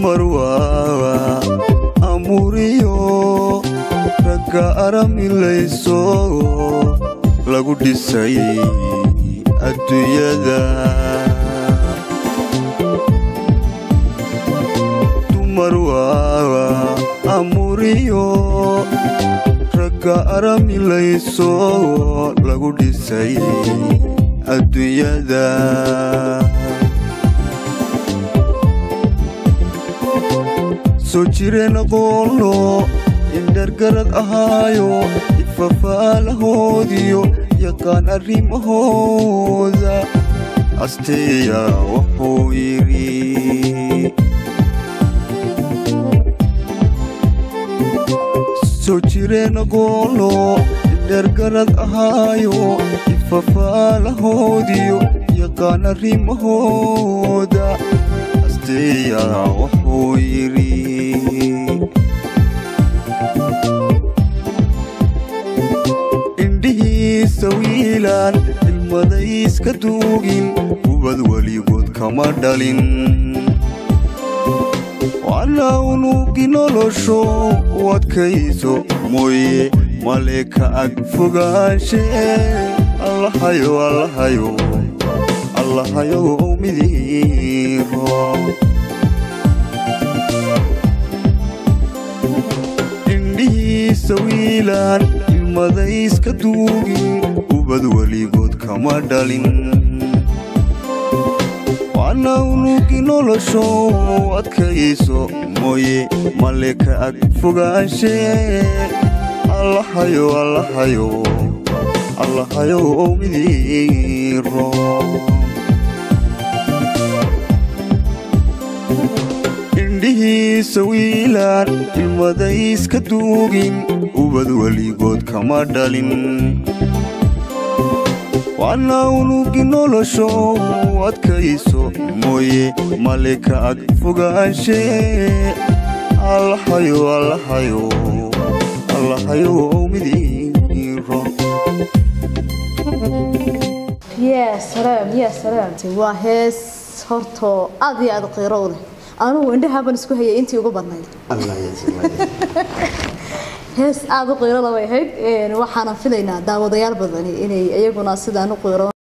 Marwa amuriyo ragga aramilayso lagu dhisay adduunyada Marwa amuriyo ragga aramilayso lagu dhisay adduunyada soo jireen aqoonlo indhargarad ahaayo ifafaalahoodiyo yaqaan arrimahooda asteeya wuxuu yidhi soo jireen aqoonlo indhargarad ahaayo ifafaalahoodiyo yaqaan arrimahooda asteeya wuxuu yidhi sawiilan ilmadayska duugin ubad waligood kama dhalin wala unugi nolosho wadkayso mooye male ka ag fogaanshe allahayo allahayo allahayo midiro indhihi sawiilan ilmadayska duugin ubad waligood kama dhalin wala unugi nolosho adkayso mooye male ka ag fogaanshe allahayo allahayo allahayo midiro indhihi sawiilan ilmadayska duugin ubad waligood kama dhalin wala unugi nolosho adkayso mooye male ka ag fogaanshe allahayo allahayo allahayo midiro يا سلام يا سلام واهس هرتو أضي أض قيرونه أنا وعندها بنسكو هي أنتي وقبضنا الله يسلمك هس أض قيرونه وهيك وحنا فينا داود يالبضني إني أيقنا صدق نقيرون